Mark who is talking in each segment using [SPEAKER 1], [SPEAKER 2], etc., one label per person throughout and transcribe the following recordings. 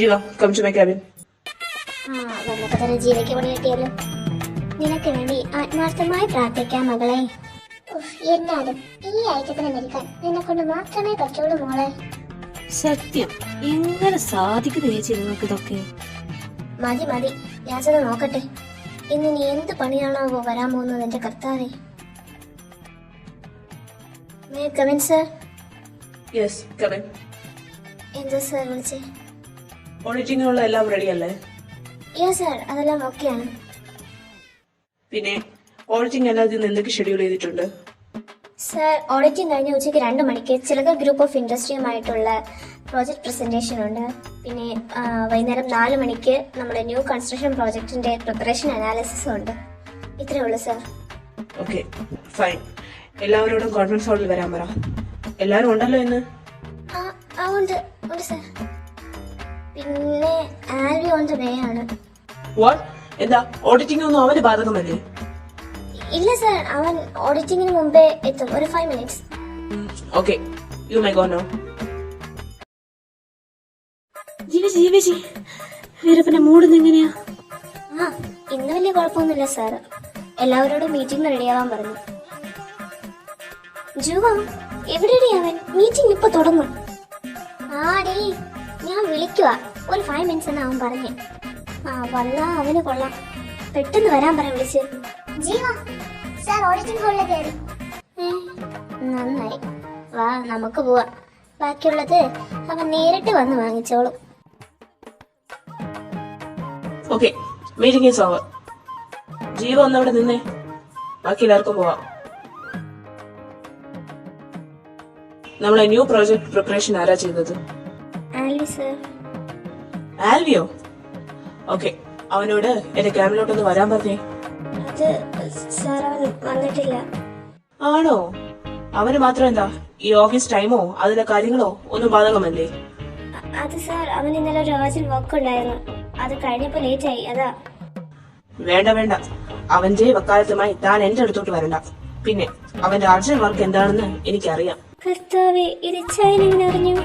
[SPEAKER 1] ജീവ come to my cabin.
[SPEAKER 2] വന്നപ്പോ തന്നെ ജീവയ്ക്ക് പണി കിട്ടിയല്ലോ. നിനക്ക് വേണ്ടി ആത്മാർത്ഥമായി പ്രാർത്ഥിക്കാം മകളെ. എന്നാലും ഈ ഐക്യത്തിന് നിൽക്കാൻ നിന്നെ കൊണ്ട് മാത്രമേ പറ്റുള്ളൂ മോളെ.
[SPEAKER 3] സത്യം, എങ്ങനെ സാധിക്കുന്നു ചേച്ചി നിങ്ങൾക്ക് ഇതൊക്കെ?
[SPEAKER 2] മതി മതി, ഞാൻ ചെന്ന് നോക്കട്ടെ. ഇന്ന് നീ എന്ത് പണിയാണോ വരാൻ പോകുന്നത് എന്റെ കർത്താവേ. May come in sir?
[SPEAKER 1] Yes come in.
[SPEAKER 2] എന്താ സർ വിളിച്ചേ?
[SPEAKER 1] ഓഡിറ്റിങ്ങിനുള്ള എല്ലാം റെഡി അല്ലേ?
[SPEAKER 2] യെസ് സർ, അതെല്ലാം ഓക്കെയാണ്.
[SPEAKER 1] പിന്നെ ഓഡിറ്റിംഗ് അല്ലാതെ ഇന്ന് എന്തൊക്കെ ഷെഡ്യൂൾ ചെയ്തിട്ടുണ്ട്?
[SPEAKER 2] സർ, ഓഡിറ്റിംഗ് കഴിഞ്ഞ ഉച്ചയ്ക്ക് 2 മണിക്ക് ചിലക ഗ്രൂപ്പ് ഓഫ് ഇൻഡസ്ട്രിയുമായിട്ടുള്ള പ്രോജക്ട് പ്രസന്റേഷൻ ഉണ്ട്. പിന്നെ വൈകുന്നേരം 4 മണിക്ക് നമ്മുടെ ന്യൂ കൺസ്ട്രക്ഷൻ പ്രോജക്റ്റിന്റെ പ്രിപ്പറേഷൻ അനാലിസിസും ഉണ്ട്. ഇത്രയേ ഉള്ളൂ സർ.
[SPEAKER 1] Okay fine. എല്ലാവരോടും കോൺഫറൻസ് ഹാളിൽ വരാൻ പറ. എല്ലാവരും ഉണ്ടല്ലോ ഇന്ന്?
[SPEAKER 2] ഉണ്ട് ഉണ്ട് സർ. പിന്നെ ആൽവി ഓൺ ദ വേ ആണ്.
[SPEAKER 1] വാട്ട്? എന്താ ഓഡിറ്റിംഗ് ഒന്നും അവന് ബാധകമല്ലേ?
[SPEAKER 2] ഇല്ല സർ, അവൻ ഓഡിറ്റിംഗിന് മുമ്പേ എത്തും. ഒരു 5 minutes.
[SPEAKER 1] Okay, you may go now.
[SPEAKER 3] ജീവജി വീരപ്പന്റെ മൂടുന്ന് എങ്ങനെയാ?
[SPEAKER 2] ഇന്ന് വലിയ കുഴപ്പമൊന്നുമില്ല സാർ. എല്ലാവരോടും മീറ്റിംഗ് റെഡിയാവാൻ പറഞ്ഞു. ജുവ, എവിടെയാടി അവൻ? മീറ്റിംഗ് ഇപ്പൊ തുടങ്ങും. ആടേ, ഞാൻ വിളിക്കുക. ഒരു 5 മിനിറ്റ്സ് എന്ന് അവൻ പറഞ്ഞേ. വന്നാ അവന് കൊള്ളാം. പെട്ടെന്ന് വരാൻ പറ വിളിച്ച്. ജീവ സാർ ഓഡിറ്റിംഗ് ഹാളിൽ കയറി. നന്നായി, വാ നമുക്ക് പോവാം. ബാക്കിയുള്ളത് അവൻ നേരിട്ട് വന്ന് വാങ്ങിച്ചോളും.
[SPEAKER 1] Okay, meeting is over. Jeeva ഒന്നവിടെ നിന്നേ, ബാക്കി എല്ലാവർക്കും പോവാം. നമ്മളെ ന്യൂ പ്രോജക്ട് പ്രിപ്പറേഷൻ ആരാ ചെയ്തത്?
[SPEAKER 2] ആൽവി സർ.
[SPEAKER 1] ആൽവിയോ? ഓക്കെ, അവനോട് എന്റെ ക്യാബിലോട്ടൊന്ന് വരാൻ പറഞ്ഞേ.
[SPEAKER 2] അത് സാർ അവൻ വന്നിട്ടില്ല.
[SPEAKER 1] ആണോ? അവന് മാത്രം എന്താ ഈ ഓഫീസ് ടൈമോ അതിലെ കാര്യങ്ങളോ ഒന്നും ബാധകമല്ലേ?
[SPEAKER 2] അത് സാർ, അവൻ ഇന്നലെ ഒരു അർജന്റ് വർക്ക് ഉണ്ടായിരുന്നു. അത് കഴിഞ്ഞപ്പോ ലേറ്റ് ആയി, അതാ.
[SPEAKER 1] വേണ്ട വേണ്ട, അവന്റെ വക്കാലത്തുമായി താൻ എന്റെ അടുത്തോട്ട് വരണ്ട. പിന്നെ അവന്റെ അർജന്റ് വർക്ക് എന്താണെന്ന് എനിക്കറിയാം.
[SPEAKER 2] കർത്താവേ, ഇത് ചൈന എങ്ങനെ അറിഞ്ഞു?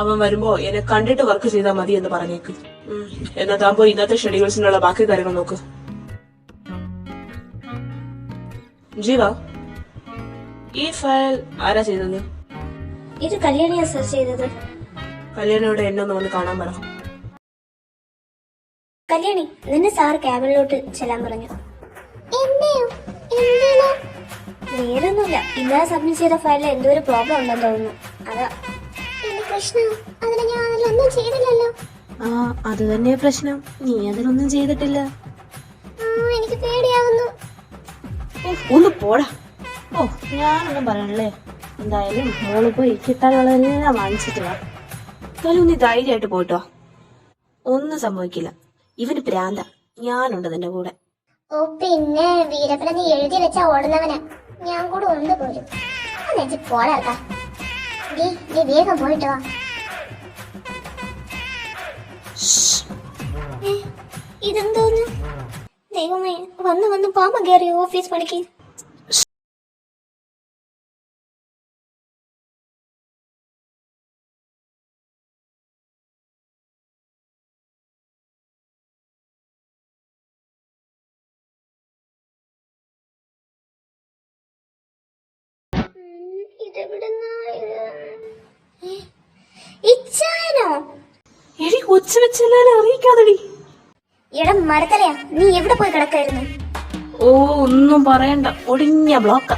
[SPEAKER 1] അവൻ വരുമ്പോ എന്നെ കണ്ടിട്ട് വർക്ക് ചെയ്താൽ മതി എന്ന് പറഞ്ഞേക്ക്. എന്നാ താൻ പോയി ഇന്നത്തെ ഷെഡ്യൂൾസിനുള്ള ബാക്കി കാര്യങ്ങൾ നോക്ക്. ജീവ, ഈ ഫയൽ ആരാ ചെയ്തത്?
[SPEAKER 2] ഇത് കല്യാണിയാ സർ ചെയ്തത്.
[SPEAKER 1] കല്യാണിയോട് എന്നെ ഒന്ന് വന്ന് കാണാൻ പറ.
[SPEAKER 2] കല്യാണി, നിന്നെ സാർ ക്യാബിനിലോട്ട് ചെല്ലാൻ പറഞ്ഞു. വേറൊന്നുമില്ല, ഇന്നലെ സബ്മിറ്റ് ചെയ്ത ഫയലിൽ എന്തോ ഒരു പ്രോബ്ലം ഉണ്ടെന്ന് തോന്നുന്നു, അതാ. ചെയ്തില്ലല്ലോ.
[SPEAKER 3] അത് തന്നെയാ പ്രശ്നം. നീ അതിലൊന്നും ചെയ്തിട്ടില്ല.
[SPEAKER 2] എനിക്ക് പേടിയാവുന്നു.
[SPEAKER 3] ഒന്ന് പോടാ. ഞാനൊന്നും പറയണല്ലേ. എന്തായാലും മോള് പോയി കിട്ടാനുള്ളതെല്ലാം വാങ്ങിച്ചിട്ടില്ല. എന്തായാലും നീ ധൈര്യമായിട്ട് പോയിട്ടോ. ഒന്നും സംഭവിക്കില്ല. ഇവന് പ്രാന്ത. ഞാനുണ്ട് നിന്റെ കൂടെ.
[SPEAKER 2] ഓ പിന്നെ വീരപ്പന നീ എഴുതി വെച്ചാ ഓടുന്നവനാ. ഞാൻ കൂടെ ഉണ്ട് പോരും. പോരാ, നീ വേഗം പോയിട്ട് വാ. ഇതെന്തോന്ന് ദൈവമേ, വന്ന് പാമ്പ കയറി ഓഫീസ് പണിക്ക്.
[SPEAKER 3] എടി കൊച്ച വെച്ചെല്ലാരും അറിയിക്കാതടി.
[SPEAKER 2] എടാ മരത്തലയാ, നീ എവിടെ പോയി കിടക്കായിരുന്നു?
[SPEAKER 3] ഒന്നും പറയണ്ട, ഒടിഞ്ഞ ബ്ലോക്ക.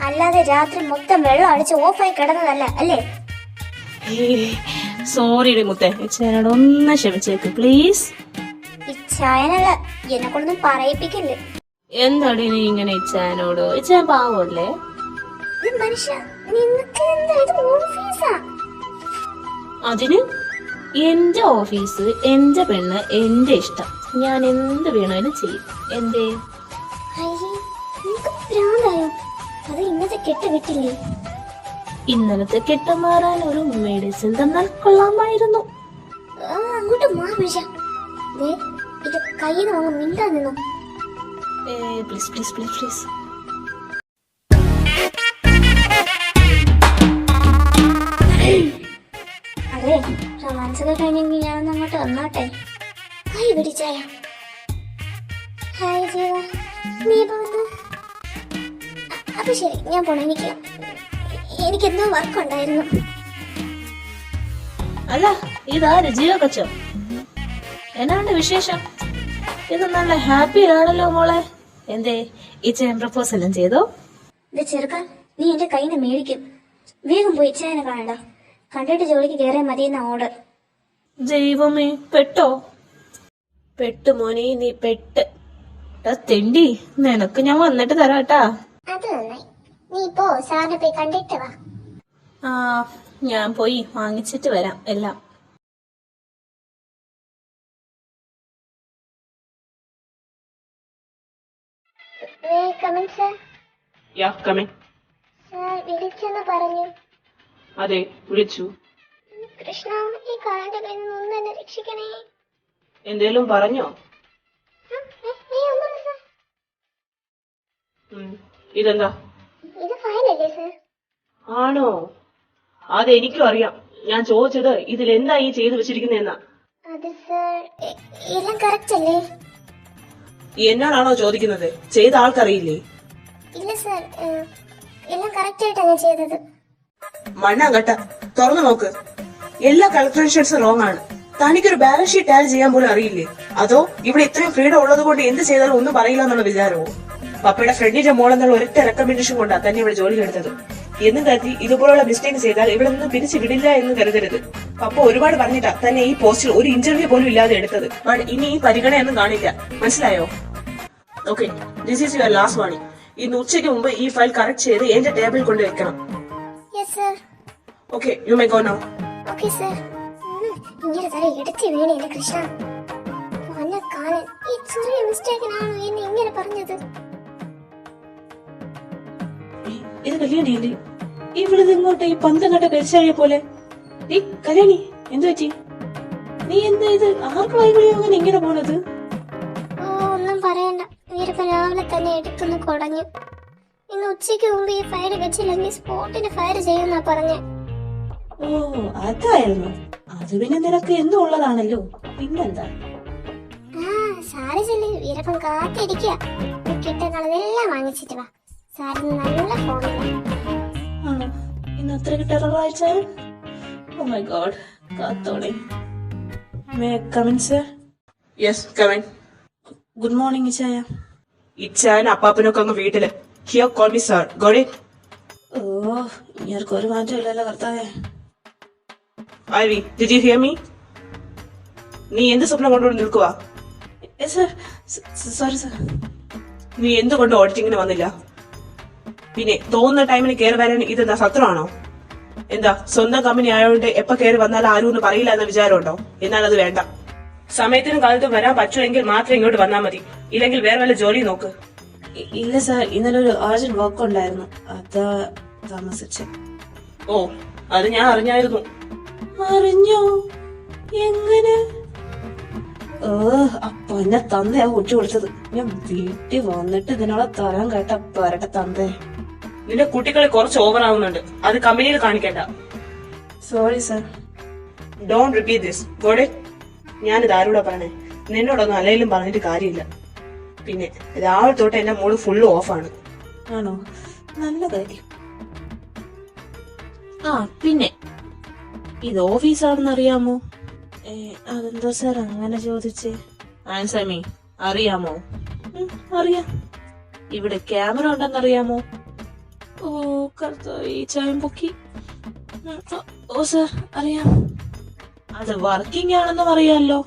[SPEAKER 2] അല്ലാതെ രാത്രി മൊത്തം വെള്ളം അടിച്ച് ഓഫായി കിടന്നതല്ല അല്ലേ?
[SPEAKER 3] സോറി മുത്തേ, ചേനോട് ഒന്ന് ക്ഷമിച്ചേക്ക് പ്ലീസ്.
[SPEAKER 2] ഇച്ചായനല്ല, എന്നെ കൊണ്ടൊന്നും പറയിപ്പിക്കില്ലേ.
[SPEAKER 3] എന്താടി നീ ഇങ്ങനെ ഇച്ചാനോട്? ഇച്ചാൻ പാവല്ലേ?
[SPEAKER 2] മനുഷ്യ, നിങ്ങക്ക് എന്താ ഇത് ഓഫീസാ?
[SPEAKER 3] അതിന് എന്റെ ഓഫീസ്, എന്റെ പെണ്ണ്, എന്റെ ഇഷ്ടം. ഞാൻ എന്ത് വേണേലും ചെയ്യും. എന്തേ?
[SPEAKER 2] അത് ഇന്നത്തെ കെട്ട് വിട്ടില്ലേ?
[SPEAKER 3] ഇന്നലത്തെ കെട്ട് മാറാൻ ഒരു മെഡിസിൻ തന്നാൽ കൊള്ളാമായിരുന്നു.
[SPEAKER 2] അങ്ങോട്ട് മാറിയ ഇത് കയ്യിൽ നിന്ന് അങ്ങ് മിണ്ടാ നിന്നു.
[SPEAKER 3] Please please please please.
[SPEAKER 2] അതെ റൊമാൻസ് ഒക്കെ കഴിഞ്ഞെങ്കിൽ ഞാനൊന്ന് അങ്ങോട്ട് വന്നോട്ടെ. ഹായ് പിടിച്ചായ. ഹായ് ജീവ, നീ പോകുന്നു? അപ്പൊ ശരി, ഞാൻ പോണു. എനിക്ക് എന്തോ വർക്ക് ഉണ്ടായിരുന്നു.
[SPEAKER 3] അല്ല, ഇതാര് ജീവ കൊച്ചോ? എന്നാണ്ട് വിശേഷം? ഇത് നല്ല ഹാപ്പിയിലാണല്ലോ മോളെ. എന്തേ ഇച്ചയും പ്രപ്പോസ് എല്ലാം ചെയ്തോ?
[SPEAKER 2] ഇത് ചെറുക്കാൻ, നീ എന്റെ കയ്യിൽ നിന്ന് മേടിക്കും. വേഗം പോയി ഇച്ചായനെ കാണണ്ട. കണ്ടിട്ട് ജോലിക്ക് കയറിയാൽ മതിയെന്ന ഓർഡർ.
[SPEAKER 3] ദൈവമേ, പെട്ടോ? പെട്ടു മോനെ, നീ പെട്ട്. തെണ്ടി, നിനക്ക് ഞാൻ വന്നിട്ട് തരാട്ടാ.
[SPEAKER 2] അത് നന്നായി. നീ പോ, സാറിനെ പോയി കണ്ടിട്ട് വാ.
[SPEAKER 3] ആ, ഞാൻ പോയി വാങ്ങിച്ചിട്ട് വരാം എല്ലാം.
[SPEAKER 1] യാ കമേ.
[SPEAKER 2] സാർ വിളിച്ചെന്ന് പറഞ്ഞു.
[SPEAKER 1] അതെ, വിളിച്ചു.
[SPEAKER 2] കൃഷ്ണ, ഈ കാലിന്റെ കയ്യിൽ നിന്ന് ഒന്ന് എന്നെ രക്ഷിക്കണേ.
[SPEAKER 1] എന്തേലും പറഞ്ഞോ?
[SPEAKER 2] ഒന്നുമില്ല സാർ.
[SPEAKER 1] ഇതെന്താ?
[SPEAKER 2] ഇത് ഫയലല്ലേ സാർ?
[SPEAKER 1] ആണോ? അതെനിക്കും അറിയാം. ഞാൻ ചോദിച്ചത് ഇതിൽ എന്താ ഈ ചെയ്തു വെച്ചിരിക്കുന്നതെന്നാ.
[SPEAKER 2] അത് സാർ എല്ലാം കറക്റ്റ് അല്ലേ?
[SPEAKER 1] എന്നോടാണോ ചോദിക്കുന്നത്? ചെയ്ത ആൾക്കറിയില്ലേ?
[SPEAKER 2] ഇല്ല സാർ, എല്ലാം കറക്റ്റ് ആയിട്ടാണ് ഞാൻ ചെയ്തത്.
[SPEAKER 1] മണ്ണാങ്കട്ട, തുറന്നു നോക്ക്. എല്ലാ കാൽക്കുലേഷൻസും റോങ് ആണ്. തനിക്കൊരു ബാലൻസ് ഷീറ്റ് ആഡ് ചെയ്യാൻ പോലും അറിയില്ലേ? അതോ ഇവിടെ ഇത്രയും ഫ്രീഡം ഉള്ളത് കൊണ്ട് എന്ത് ചെയ്താലും ഒന്നും പറയില്ല എന്നുള്ള വിചാരമോ? പപ്പയുടെ ഫ്രണ്ടിന്റെ മോളെന്നുള്ള ഒരൊറ്റ റെക്കമെൻഡേഷൻ കൊണ്ടാണ് തന്നെ ഇവിടെ ജോലി എടുത്തത്. എന്നും കരുതി ഇതുപോലുള്ള മിസ്റ്റേക്ക് ചെയ്താൽ ഇവിടെ നിന്ന് പിരിച്ചു വിടില്ല എന്ന് കരുതരുത്. പപ്പ ഒരുപാട് പറഞ്ഞിട്ടാ തന്നെ ഈ പോസ്റ്റിൽ ഒരു ഇന്റർവ്യൂ പോലും ഇല്ലാതെ എടുത്തത്. ബട്ട് ഇനി ഈ പരിഗണനയൊന്നും കാണില്ല. മനസ്സിലായോ? Okay, this is your last warning. ഇന്ന് ഉച്ചയ്ക്ക് മുമ്പ് ഈ ഫയൽ കറക്റ്റ് ചെയ്ത് എന്റെ ടേബിളിൽ കൊണ്ട് വെക്കണം.
[SPEAKER 2] Yes sir.
[SPEAKER 1] Okay, you may go now.
[SPEAKER 2] Okay sir. ഇങ്ങനെ തല ഇടത്തി വീണേ എന്റെ കൃഷ്ണ. വന്ന കാലൻ ഈ ചെറിയ മിസ്റ്റേക്കിനാണോ എന്നെ ഇങ്ങനെ പറഞ്ഞത്?
[SPEAKER 1] ഇത് കല്യാണിയല്ലേ? ഇവിടുന്ന് ഇങ്ങോട്ട് ഈ പന്തം കണ്ട പെരിച്ചാഴിയെ പോലെ. കല്യാണി, എന്തു പറ്റി? നീ എന്താ ഇത് ആർക്ക് വൈകുളിയോ അങ്ങനെ ഇങ്ങനെ പോണത്?
[SPEAKER 2] ഓ, ഒന്നും പറയണ്ട. വീരപ്പൻ രാവിലെ തന്നെ എടുത്തുനിന്ന് കുടഞ്ഞു. ഇന്ന് ഉച്ചയ്ക്ക് മുമ്പ് ഈ ഫയർ വെച്ചില്ലെങ്കിൽ സ്പോട്ടിന് ഫയർ ചെയ്യുന്നാ പറഞ്ഞേ.
[SPEAKER 1] ഓ, അതായിരുന്നു. അത് പിന്നെ നിനക്ക് എന്നും ഉള്ളതാണല്ലോ. പിന്നെന്താ?
[SPEAKER 2] സാരി ചെല്ലി, വീരപ്പൻ കാത്തിരിക്കുക. കിട്ടുന്നതെല്ലാം വാങ്ങിച്ചിട്ട് വാ. സാറിന് നല്ല ഫോണില്ല.
[SPEAKER 1] ഇന്ന് അത്രയ്ക്ക് ടെററായിച്ചാൽ? ഓ മൈ ഗോഡ്, കാത്തോടെ. May come in sir? Yes, come in. Good morning ഇച്ചായ. ഇച്ചായൻ അപ്പാപ്പനൊക്കെ അങ്ങ് വീട്ടില്. Here call me sir. Got it? ഓ, ഇയാൾക്ക് ഒരു മാറ്റം ഇല്ലല്ലോ കർത്താവേ. Ivy, did you hear me? നീ എന്ത് സ്വപ്നം കൊണ്ടുകൊണ്ട് നിൽക്കുക? Sorry sir. നീ എന്തുകൊണ്ട് ഓഡിറ്റിങ്ങിന് വന്നില്ല? പിന്നെ തോന്നുന്ന ടൈമിന് കയറി വരാൻ ഇതെന്താ സത്രമാണോ? എന്താ സ്വന്തം കമ്പനി ആയതുകൊണ്ട് എപ്പോ കയറി വന്നാൽ ആരും ഒന്നും പറയില്ല എന്ന വിചാരമുണ്ടോ? എന്നാൽ അത് വേണ്ട. സമയത്തിനും കാലത്തും വരാൻ പറ്റുമെങ്കിൽ മാത്രം ഇങ്ങോട്ട് വന്നാൽ മതി. ഇല്ലെങ്കിൽ വേറെ വല്ല ജോലി നോക്ക്. ഇല്ല സാർ, ഇന്നലെ ഒരു അർജന്റ് വർക്ക് ഉണ്ടായിരുന്നു, അതാ താമസിച്ച്. ഓ, അത് ഞാൻ അറിഞ്ഞായിരുന്നു. അറിഞ്ഞോ? എങ്ങനെ? അപ്പൊ എന്നെ തന്തയാ ഒറ്റ കൊടുത്തത്. ഞാൻ വീട്ടിൽ വന്നിട്ട് ഇതിനോളെ തരാൻ കേട്ട പരട്ട തന്തേ. നിന്റെ കുട്ടികളെ കുറച്ച് ഓവർ ആവുന്നുണ്ട്. അത് കമ്പനിയിൽ കാണിക്കണ്ട. Sorry sir. Don't repeat this. Got it? ഞാനിത് ആരോടാ പറഞ്ഞേ? നിന്നോടൊന്നും അലയിലും പറഞ്ഞിട്ട് കാര്യമില്ല. പിന്നെ രാവിലെ തൊട്ട് എന്റെ മൂഡ് ഫുള്ള് ഓഫാണ്. ആണോ? നല്ല കാര്യം. ആ, പിന്നെ ഇത് ഓഫീസാണെന്ന് അറിയാമോ? അതെന്താ സാർ അങ്ങനെ ചോദിച്ചേ? Answer me. അറിയാമോ? അറിയാം. ഇവിടെ ക്യാമറ ഉണ്ടെന്നറിയാമോ? ഓ കർത്താവേ, ഈ ചായം പൊക്കി. ഓ സാർ, അറിയാം. അത് വർക്കിംഗ് ആണെന്നും അറിയാമല്ലോ.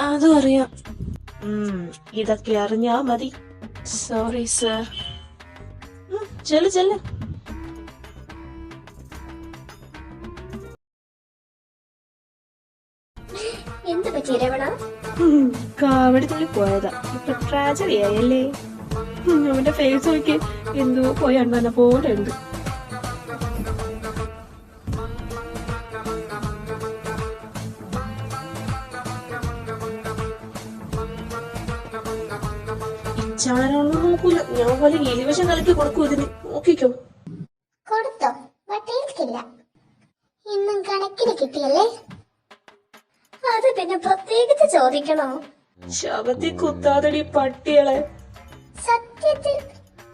[SPEAKER 1] അതും അറിയാം. ഇതൊക്കെ അറിഞ്ഞാ മതി. Sorry sir. ചെല്ല്.
[SPEAKER 2] എന്ത് പറ്റി രമണ?
[SPEAKER 1] കാവടി പോയതാ. ഇപ്പൊ ട്രാജഡി ആയല്ലേ? അവന്റെ ഫേസ് നോക്കി എന്തോ പോയി അണ്ണനെ പോലെ ഉണ്ട്. ഇച്ചാരൊന്നും നോക്കൂല. ഞാൻ പോലെ എലിവശം കലക്കി കൊടുക്കൂ. ഇതിന് നോക്കിക്കോ.
[SPEAKER 2] കൊടുത്തോ? വട്ടേൽക്കില്ല. ഇന്നും കണക്കിന് കിട്ടും. കിട്ടിയല്ലേ? അത് പിന്നെ പ്രത്യേകിച്ച് ചോദിക്കണോ?
[SPEAKER 1] ശവത്തി കുത്താതടി പട്ടികളെ.
[SPEAKER 2] സത്യത്തിൽ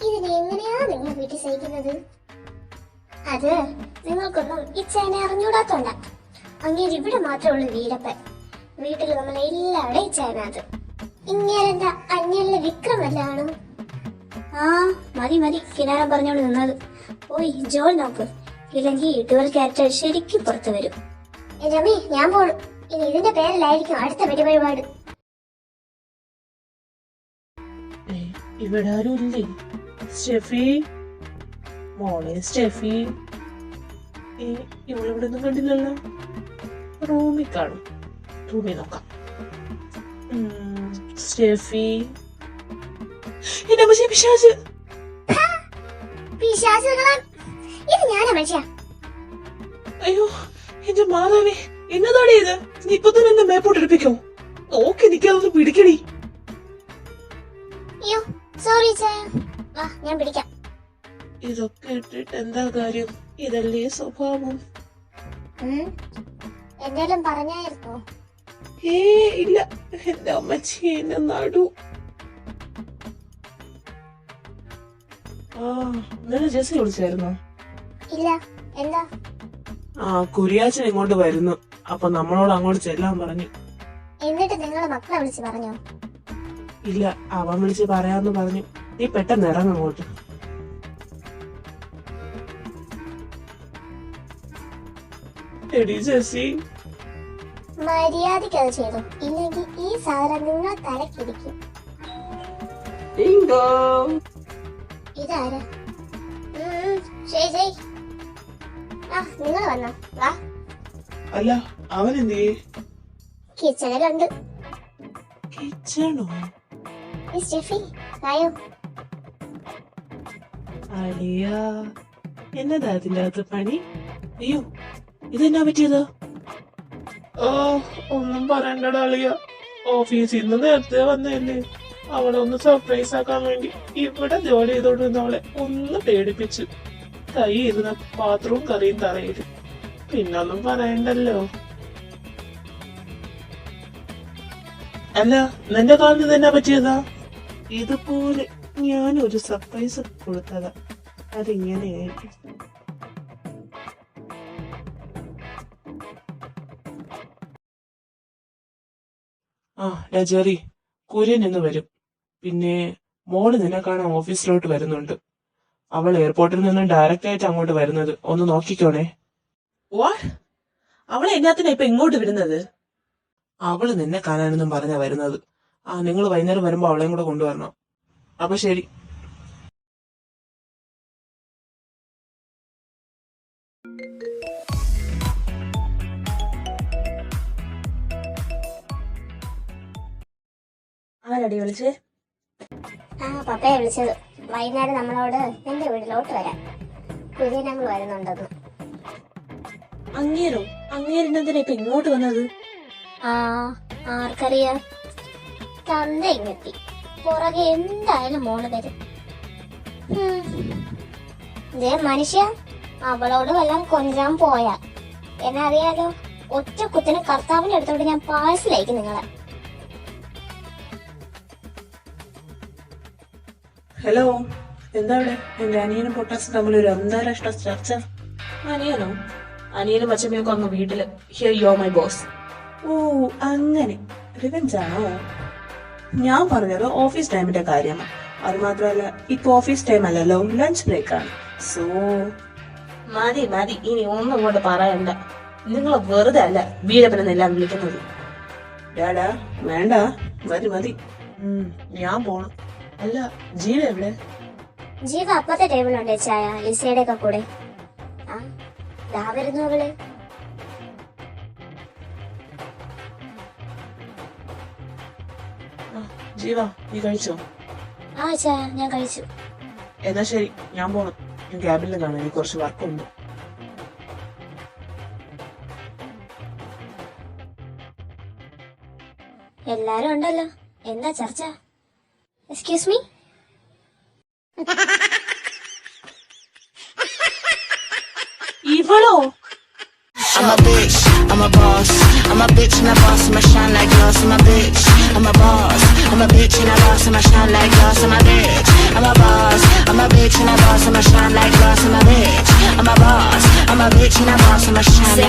[SPEAKER 2] ഇതിനെ എങ്ങനെയാ നിങ്ങൾ വീട്ടിൽ സഹിക്കുന്നത്? അത് നിങ്ങൾക്കൊന്നും ഇച്ചേനെ അറിഞ്ഞൂടാത്തോണ്ട. അങ്ങേര് ഇവിടെ മാത്രമുള്ള വീരപ്പൻ. വീട്ടിൽ നമ്മൾ എല്ലാവരുടെയും ഇച്ചേനത്. ഇങ്ങേരെന്താ അന്യല്ല വിക്രമല്ലാണോ? ആ മതി മതി, കിനാരം പറഞ്ഞോണ്ട് നിന്നത്. ഓയ് ജോൾ നോക്ക്, ഇല്ലെങ്കിൽ ഇടുവൽ ക്യാരക്ടർ ശരിക്കും പുറത്തു വരും. രമേ, ഞാൻ പോണു. ഇനി ഇതിന്റെ പേരിലായിരിക്കും അടുത്ത പരിപാടി.
[SPEAKER 1] ഇവിടെ ആരും ഇല്ലേ? സ്റ്റെഫി, മോളെ സ്റ്റെഫി. ഇവളിവിടെ ഒന്നും കണ്ടില്ലല്ലോ. റൂമിൽ കാണും, റൂമിൽ നോക്കാം. സ്റ്റെഫി, എന്റെ അമ്മച്ചി പിശാച്.
[SPEAKER 2] ഇത് ഞാനാ മനുഷ്യ.
[SPEAKER 1] അയ്യോ എന്റെ മാതാവേ, എന്നതാടേ ഇത്? നീ ഇപ്പൊ തന്നെ എന്നെ മേപ്പോട്ടെടുപ്പിക്കോ? നോക്കി നിൽക്കാതൊന്ന് പിടിക്കടി.
[SPEAKER 2] അയ്യോ സോറി വാ ഞാൻ പിടിക്കാം.
[SPEAKER 1] ഇതൊക്കെ ഇട്ടിട്ട് എന്താ കാര്യം? ഇതല്ലേ സ്വഭാവം.
[SPEAKER 2] എന്തേലും പറഞ്ഞായിരുന്നോ?
[SPEAKER 1] ഇല്ല, എന്റെ അമ്മച്ചി എന്നെ നടു. ഇന്നലെ ജെസ്സി വിളിച്ചായിരുന്നോ?
[SPEAKER 2] ഇല്ല, എന്താ?
[SPEAKER 1] കുരിയാച്ചൻ ഇങ്ങോട്ട് വരുന്നു, അപ്പൊ നമ്മളോട് അങ്ങോട്ട് ചെല്ലാൻ പറഞ്ഞു.
[SPEAKER 2] എന്നിട്ട് നിങ്ങളെ മക്കളെ വിളിച്ച് പറഞ്ഞോ?
[SPEAKER 1] ഇല്ല, അവൻ വിളിച്ച് പറയാന്ന് പറഞ്ഞു. നീ പെട്ടെന്ന് ഇറങ്ങ് അങ്ങോട്ട്. എടി ജെസ്സി,
[SPEAKER 2] മര്യാദയ്ക്ക് അത് ചെയ്തു, ഇല്ലെങ്കിൽ ഈ സാധനം നിങ്ങൾ തലക്കിരിക്കും. ഇതാരാ? ശരി ശരി, നിങ്ങൾ വന്നോ? വാ.
[SPEAKER 1] അല്ല, അവൻ എന്ത്
[SPEAKER 2] കിച്ചണിലുണ്ട്.
[SPEAKER 1] കിച്ചണോ?
[SPEAKER 2] സ്റ്റെഫി ആയോ?
[SPEAKER 1] അളിയാ, എന്നതാ അതിന്റെ അകത്ത് പണി? അയ്യോ, ഇതെന്നാ പറ്റിയതാ? ഒന്നും പറയണ്ടടാ അളിയ. ഓഫീസിൽ നിന്ന് നേരത്തെ വന്നതല്ലേ, അവളെ ഒന്ന് സർപ്രൈസ് ആക്കാൻ വേണ്ടി ഇവിടെ ജോലി ചെയ്തോണ്ടിരുന്ന അവളെ ഒന്ന് പേടിപ്പിച്ചു. കൈ ഇരുന്ന പാത്രവും കറിയും തറയില്. പിന്നൊന്നും പറയണ്ടല്ലോ. അല്ല, നിന്റെ കാലിന് തന്നെ പറ്റിയതാ? ഇതുപോലെ ഞാനൊരു സർപ്രൈസ് കൊടുത്തതാ. അതിങ്ങനെയായിരിക്കും. രജറി, കുര്യൻ എന്ന് വരും. പിന്നെ മോള് നിന്നെ കാണാൻ ഓഫീസിലോട്ട് വരുന്നുണ്ട്. അവൾ എയർപോർട്ടിൽ നിന്ന് ഡയറക്റ്റ് ആയിട്ട് അങ്ങോട്ട് വരുന്നത്. ഒന്ന് നോക്കിക്കോണേ. അവളെ എന്നാത്തിനാ ഇപ്പൊ ഇങ്ങോട്ട് വരുന്നത്? അവള് നിന്നെ കാണാനെന്നും പറഞ്ഞാ വരുന്നത്. നിങ്ങൾ വൈകുന്നേരം വരുമ്പോ അവളെയും കൂടെ കൊണ്ടുവരണം. അപ്പൊ ശരി. ആരടി വിളിച്ചേ?
[SPEAKER 2] പപ്പയെ വിളിച്ചത്. വൈകുന്നേരം നമ്മളോട് എന്റെ വീട്ടിലോട്ട് വരാം. കുര്യൻ നമ്മൾ വരുന്നുണ്ടെന്ന്.
[SPEAKER 1] അങ്ങേരോ? അങ്ങേരെന്തിനാ ഇപ്പൊ ഇങ്ങോട്ട് വന്നത്?
[SPEAKER 2] ആർക്കറിയാം. തന്ത ഇങ്ങെത്തി. പുറകെ എന്തായാലും മോള് വരും. മനുഷ്യ, അവളോട് വല്ലതും കൊഞ്ചാൻ പോയാ എന്നെ അറിയാലോ. ഒറ്റ കുത്തിന് കർത്താവിന്റെ അടുത്തോട്ട് ഞാൻ പാഴ്സലയക്കും നിങ്ങളെ.
[SPEAKER 1] ഹലോ, എന്താ ഇവിടെ? എന്റെ അനിയനും പൊട്ടാസും തമ്മിൽ ഒരു അന്താരാഷ്ട്ര ചർച്ച. അനിയനോ? അനിയനും അച്ഛമ്മയൊക്കെ അങ്ങ് വീട്ടില്. Here you are my boss. അങ്ങനെ റിവെഞ്ചാണോ? ഞാൻ പറഞ്ഞത് ഓഫീസ് ടൈമിന്റെ കാര്യമാണ്. അത് മാത്രമല്ല, ഇപ്പൊ ഓഫീസ് ടൈം അല്ലല്ലോ, ലഞ്ച് ബ്രേക്ക് ആണ്. സോ മതി മതി, ഇനി ഒന്നും അങ്ങോട്ട് പറയണ്ട. നിങ്ങൾ വെറുതെ അല്ല വീരപ്പനെന്നെല്ലാം വിളിക്കുന്നത്. ഡാഡാ വേണ്ട, മതി മതി. ഞാൻ പോണം. അല്ല, ജീവ എവിടെ?
[SPEAKER 2] ജീവ അപ്പത്തെ ടേബിളുണ്ട് ചായ ലിസയുടെ ഒക്കെ കൂടെ. വരുന്നു അവള്.
[SPEAKER 1] ജീവ, നീ കഴിച്ചോ?
[SPEAKER 2] ചായ ഞാൻ കഴിച്ചു.
[SPEAKER 1] എന്നാ ശരി, ഞാൻ പോണം. ഞാൻ ക്യാബിനിൽ കാണാൻ, എനിക്ക് കുറച്ച് വർക്കുണ്ട്.
[SPEAKER 2] എല്ലാരും ഉണ്ടല്ലോ, എന്താ ചർച്ച? Excuse me.
[SPEAKER 1] ഇവളോ?
[SPEAKER 4] I'm a bitch, I'm a boss. I'm a bitch and a boss, I'ma shine like glass. I'm a bitch, I'm a boss. I'm a bitch and a boss, I'ma shine like glass. I'm a bitch, I'm a boss. I'm a bitch and a boss, I'ma shine like glass. I'm a bitch, I'm a boss. I'm a bitch and a boss, I'ma shine like